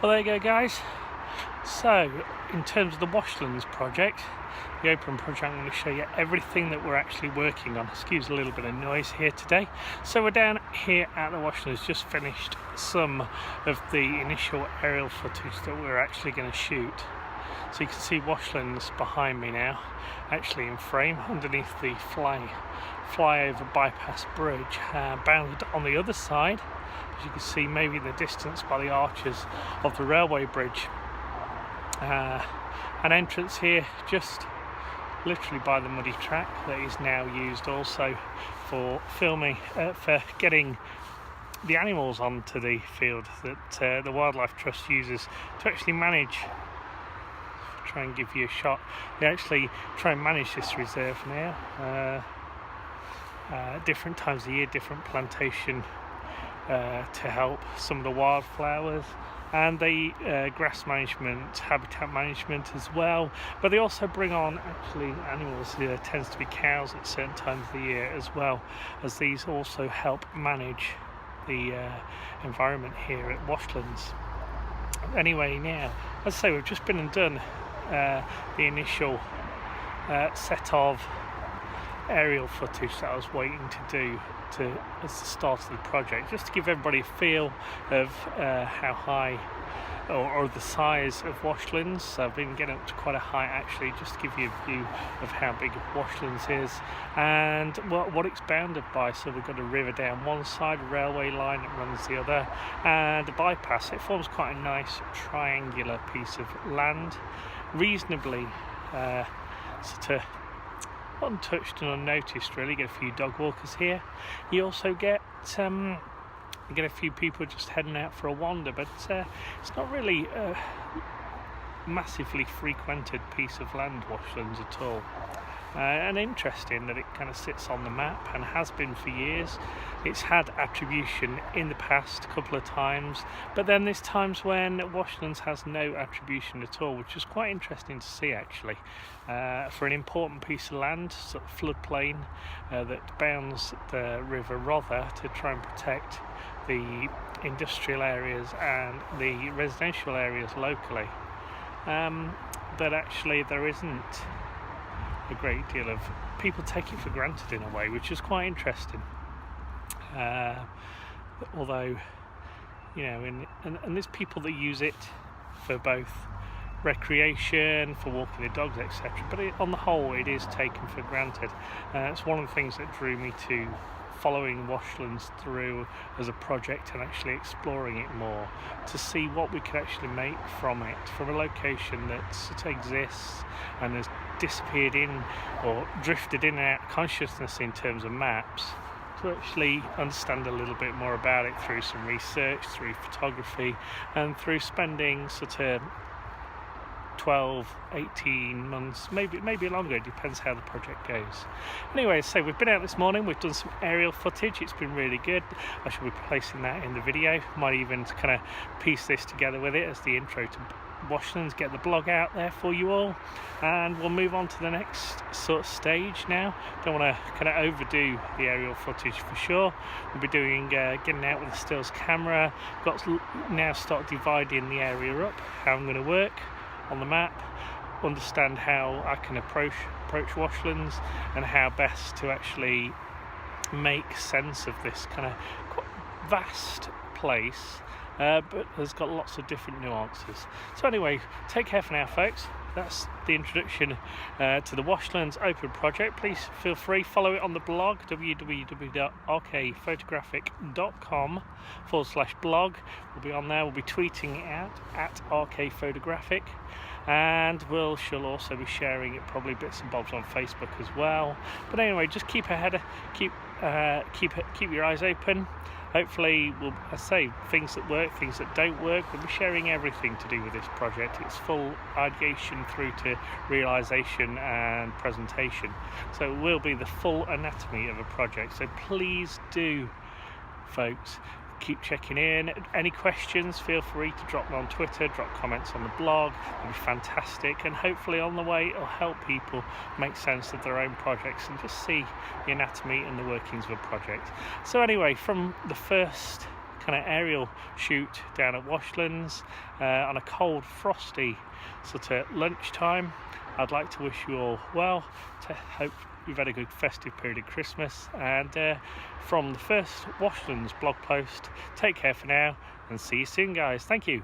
Well, there you go, guys. So in terms of the Washlands project, the open project, I'm going to show you everything that we're actually working on. Excuse a little bit of noise here today. So we're down here at the Washlands, just finished some of the initial aerial footage that we're actually going to shoot. So you can see Washlands behind me now, actually in frame underneath the flyover bypass bridge, bound on the other side, as you can see maybe in the distance by the arches of the railway bridge. An entrance here just literally by the muddy track that is now used also for filming, for getting the animals onto the field that the Wildlife Trust uses to actually manage. Try and give you a shot. They actually try and manage this reserve now. Different times of year, different plantation to help some of the wildflowers, and the grass management, habitat management as well. But they also bring on actually animals. There tends to be cows at certain times of the year, as well as these also help manage the environment here at Washlands. Anyway, now, as I say, we've just been and done the initial set of aerial footage that I was waiting to do as the start of the project, just to give everybody a feel of how high or the size of Washlands. So I've been getting up to quite a height actually, just to give you a view of how big Washlands is and what it's bounded by. So we've got a river down one side, a railway line that runs the other, and a bypass. It forms quite a nice triangular piece of land, reasonably sort of untouched and unnoticed really. You get a few dog walkers here. You also get a few people just heading out for a wander, but it's not really a massively frequented piece of land, Washlands, at all. And interesting that it kind of sits on the map and has been for years. It's had attribution in the past a couple of times, but then there's times when Washlands has no attribution at all, which is quite interesting to see actually. For an important piece of land, sort of floodplain that bounds the River Rother to try and protect the industrial areas and the residential areas locally, that actually there isn't a great deal of people take it for granted in a way, which is quite interesting. Although, you know, and there's people that use it for both recreation, for walking the dogs, etc. But on the whole, it is taken for granted. It's one of the things that drew me to following Washlands through as a project and actually exploring it more, to see what we could actually make from it, from a location that sort of exists and has disappeared in or drifted in and out of consciousness in terms of maps, to actually understand a little bit more about it through some research, through photography, and through spending sort of 12, 18 months, maybe longer. It depends how the project goes. Anyway, so we've been out this morning, we've done some aerial footage. It's been really good. I shall be placing that in the video. Might even kind of piece this together with it as the intro to Washlands, get the blog out there for you all, and we'll move on to the next sort of stage now. Don't want to kind of overdo the aerial footage for sure. We'll be doing getting out with a stills camera. Got to now start dividing the area up, how I'm going to work on the map, understand how I can approach Washlands, and how best to actually make sense of this kind of quite vast place, but has got lots of different nuances. So anyway, take care for now, folks. That's the introduction to the Washlands Open Project. Please feel free, follow it on the blog, www.rkphotographic.com/blog. We'll be on there, we'll be tweeting it out at RKphotographic, and she'll also be sharing it, probably bits and bobs, on Facebook as well. But anyway, just keep your eyes open. Hopefully, I say, things that work, things that don't work. We'll be sharing everything to do with this project. It's full ideation through to realisation and presentation. So it will be the full anatomy of a project. So please do, folks, keep checking in. Any questions, feel free to drop them on Twitter, drop comments on the blog. It'll be fantastic, and hopefully on the way it'll help people make sense of their own projects and just see the anatomy and the workings of a project. So anyway, from the first kind of aerial shoot down at Washlands on a cold, frosty sort of lunchtime. I'd like to wish you all well, to hope you've had a good festive period of Christmas, and from the first Washlands blog post, take care for now and see you soon, guys. Thank you.